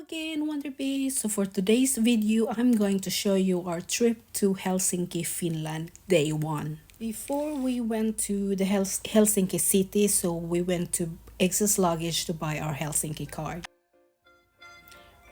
again, Wonder Bees. So for today's video, I'm going to show you our trip to Helsinki, Finland, day 1. Before we went to the Helsinki city, so we went to Excess Luggage to buy our Helsinki card.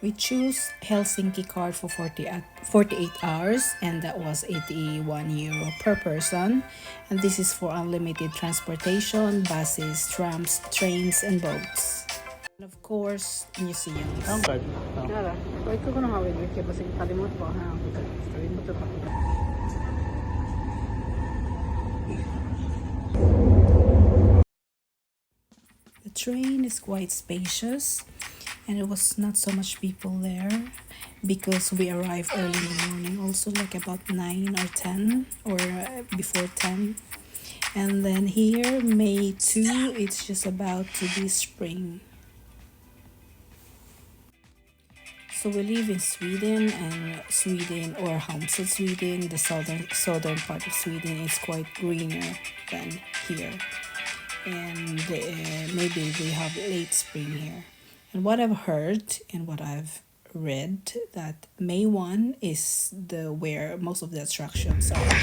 We choose Helsinki card for 48 hours, and that was €81 per person. And this is for unlimited transportation, buses, trams, trains, and boats. And of course, museums. The train is quite spacious, and it was not so much people there because we arrived early in the morning, also like about 9 or 10 or before 10. And then here, May 2, it's just about to be spring. So we live in Sweden, and Sweden, or Halmstad, Sweden, the southern part of Sweden is quite greener than here. And maybe we have late spring here. And what I've heard and what I've read, that May 1 is where most of the attractions are.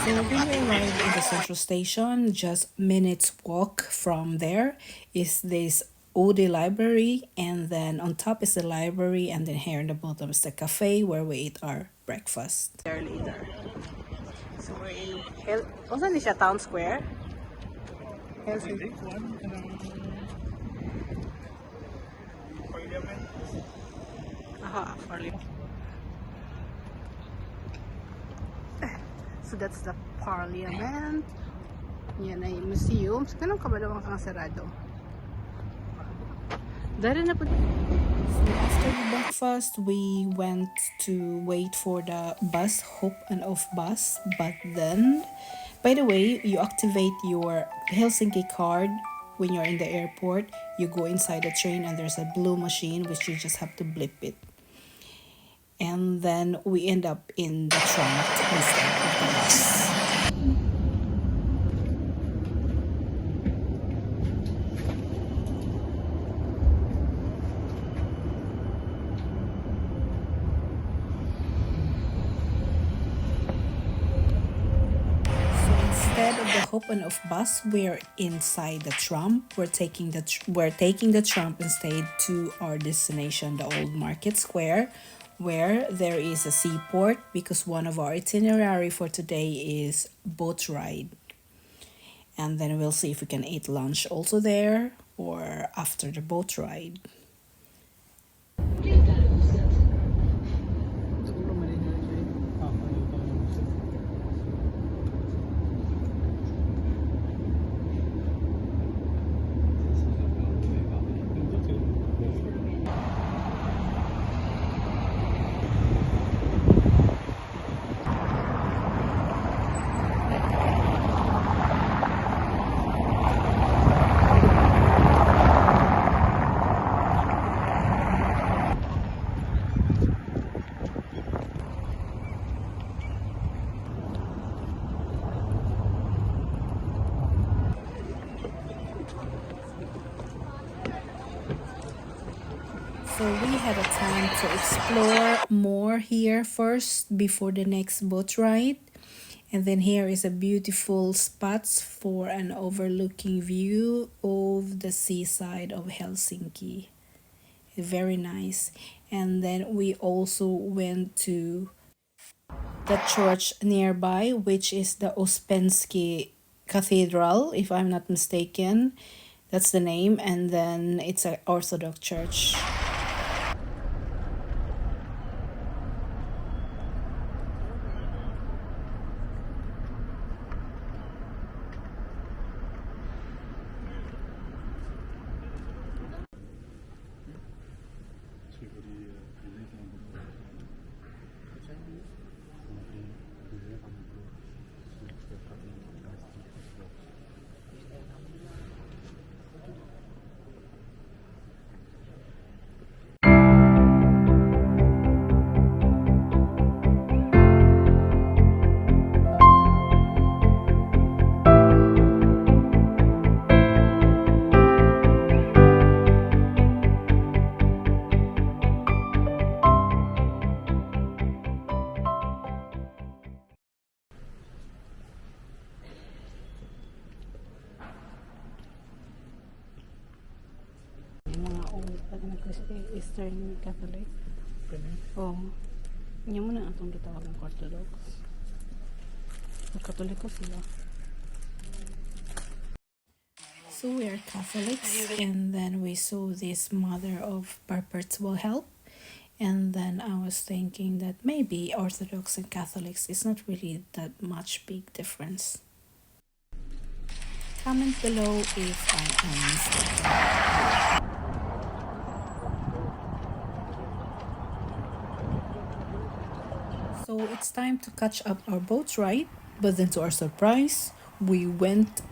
So we arrived in the central station. Just minutes walk from there is this Oodi library, and then on top is the library, and then here in the bottom is the cafe where we eat our breakfast. There later. So we're in wasn't this a town square? Helsinki. Aha, Parliament. So that's the Parliament. Yan ay museum. So ganun kabalawang kang sarado. So after the breakfast, we went to wait for the bus, hop and off bus. But then, by the way, you activate your Helsinki card when you're in the airport. You go inside the train and there's a blue machine which you just have to blip it. And then we end up in the tram instead of the bus. So instead of the hop and off bus, we're inside the tram. We're taking the tram instead to our destination, the Old Market Square, where there is a seaport, because one of our itinerary for today is boat ride. And then we'll see if we can eat lunch also there or after the boat ride. So we had a time to explore more here first before the next boat ride. And then here is a beautiful spots for an overlooking view of the seaside of Helsinki. Very nice. And then we also went to the church nearby, which is the Ouspensky Cathedral, if I'm not mistaken. That's the name. And then it's an Orthodox church. Eastern Catholic. Oh, hindi mo na atong gitawag ng Orthodox. Katoliko sila. So we are Catholics, and then we saw this Mother of Perpetual Help, and then I was thinking that maybe Orthodox and Catholics is not really that much big difference. Comment below if I am mistaken. So it's time to catch up our boat ride, but then to our surprise, we went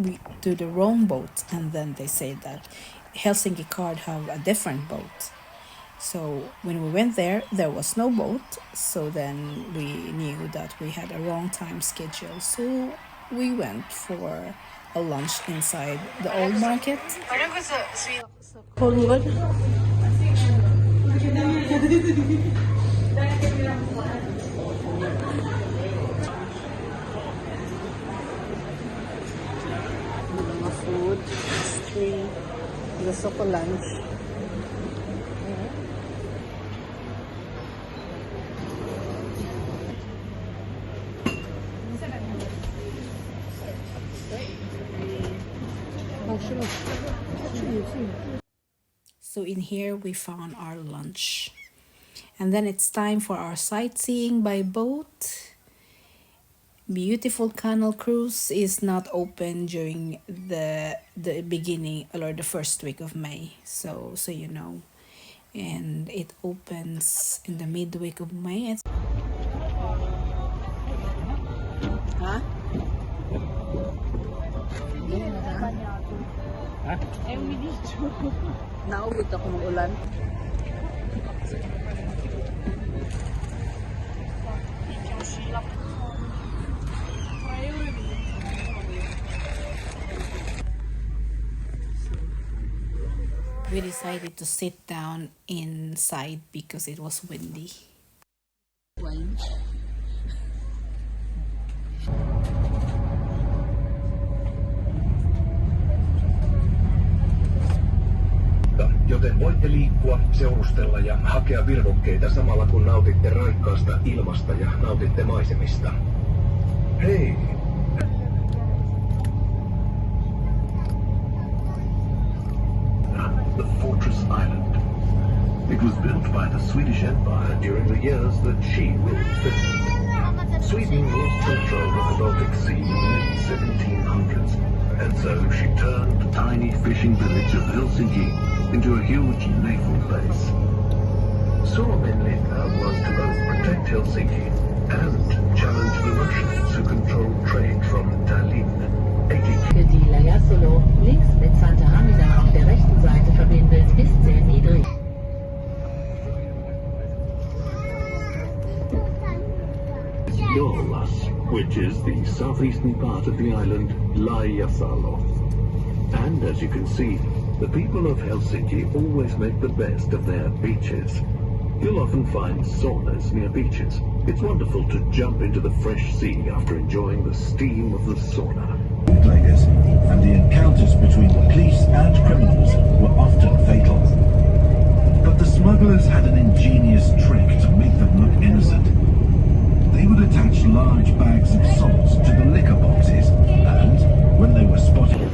to the wrong boat, and then they said that Helsinki Card have a different boat. So when we went there was no boat, so then we knew that we had a wrong time schedule. So we went for a lunch inside the old market. Hollywood. Food, street, gusto ko lunch. So in here we found our lunch. And then it's time for our sightseeing by boat. Beautiful Canal Cruise is not open during the beginning or the first week of May, so you know, and it opens in the midweek of May. Huh? Nauwit ako ng ulan. We decided to sit down inside because it was windy. Joten voitte liikkua, seurustella ja hakea virvokkeita samalla kun nautitte raikkaasta ilmasta ja nautitte maisemista. Hei! The Fortress Island. It was built by the Swedish Empire during the years that she ruled Finland. Sweden lost control of the Baltic Sea in the mid-1700s, and so she turned the tiny fishing village of Helsinki into a huge naval base. Suomenlinna was to both protect Helsinki and challenge the Russians who controlled trade from Tallinn. Für die Lajasolo links mit Santa Hamida auf der rechten Seite verbindet, ist sehr niedrig. Jolas, which is the southeastern part of the island Lajasalo. And as you can see, the people of Helsinki always make the best of their beaches. You'll often find saunas near beaches. It's wonderful to jump into the fresh sea after enjoying the steam of the sauna. Bootleggers, and the encounters between the police and criminals were often fatal. But the smugglers had an ingenious trick to make them look innocent. They would attach large bags of salt to the liquor boxes, and when they were spotted,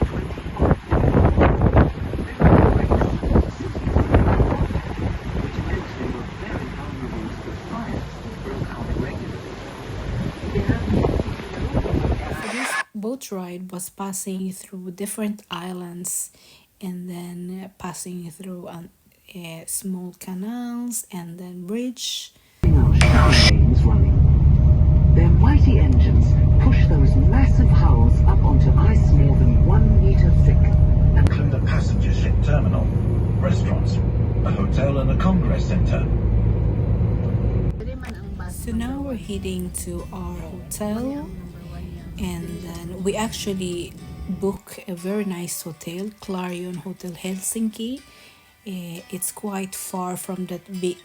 boat ride was passing through different islands, and then passing through small canals and then bridge. Trains running. Their mighty engines push those massive hulls up onto ice more than 1 meter thick. include a passenger ship terminal, restaurants, a hotel and a congress center. So now we're heading to our hotel, and then we actually book a very nice hotel, Clarion Hotel Helsinki. It's quite far from that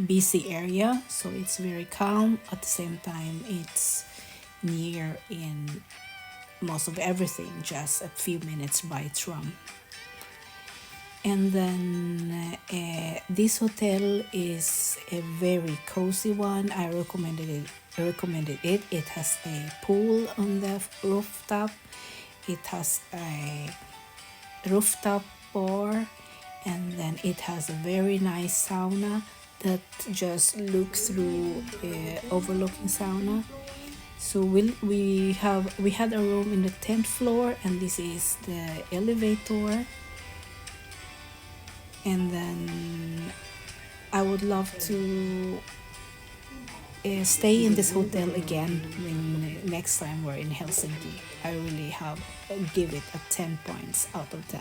busy area, so it's very calm. At the same time, it's near in most of everything, just a few minutes by tram. And then this hotel is a very cozy one. I recommended it. It has a pool on the rooftop. It has a rooftop bar, and then it has a very nice sauna that just looks through overlooking sauna. So we had a room in the 10th floor, and this is the elevator. And then I would love to stay in this hotel again when next time we're in Helsinki. I really give it a 10 points out of 10.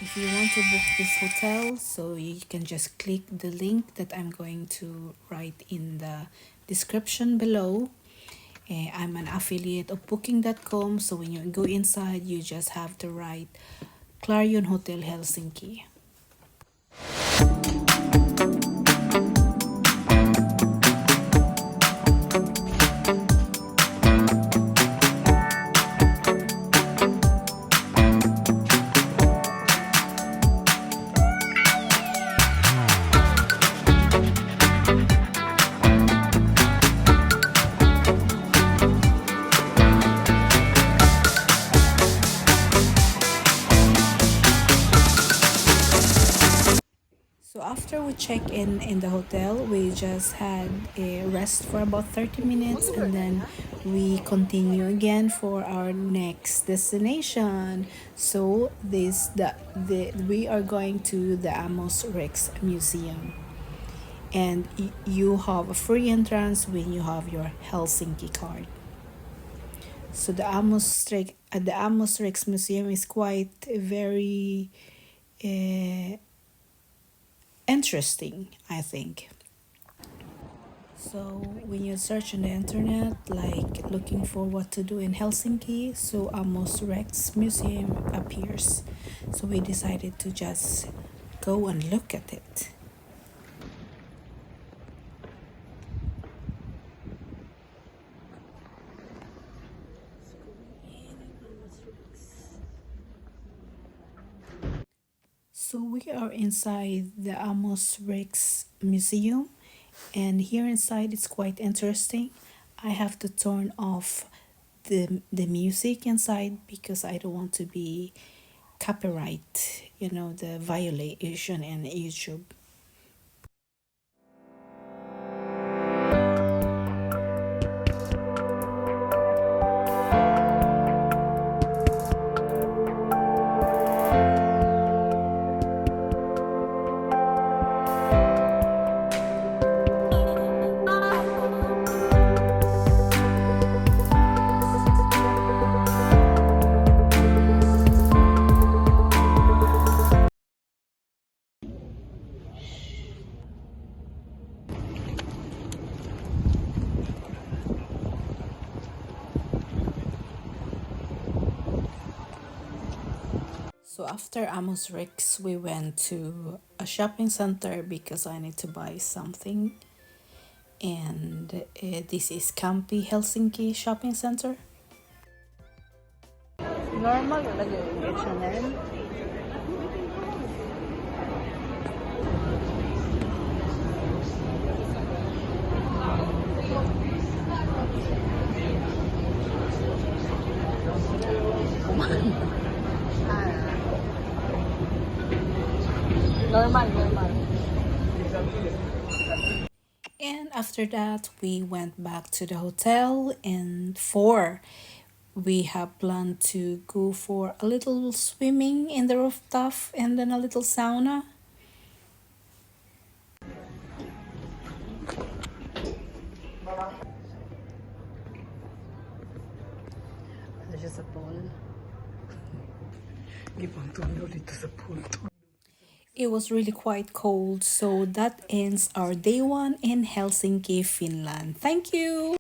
If you want to book this hotel, so you can just click the link that I'm going to write in the description below. I'm an affiliate of booking.com, so when you go inside, you just have to write Clarion Hotel Helsinki. So after we check in the hotel, we just had a rest for about 30 minutes, and then we continue again for our next destination. So we are going to the Amos Rex Museum, and you have a free entrance when you have your Helsinki card. So the Amos Rex Museum is quite very interesting, I think. So when you search on the internet, like looking for what to do in Helsinki, so Amos Rex Museum appears. So we decided to just go and look at it. So we are inside the Amos Rex Museum, and here inside it's quite interesting. I have to turn off the music inside because I don't want to be copyright, the violation in YouTube. So after Amos Rex, we went to a shopping center because I need to buy something. And this is Campi Helsinki Shopping Center. Normal lagi normal. And after that, we went back to the hotel, and we have planned to go for a little swimming in the rooftop and then a little sauna. It was really quite cold, so that ends our day 1 in Helsinki, Finland. Thank you!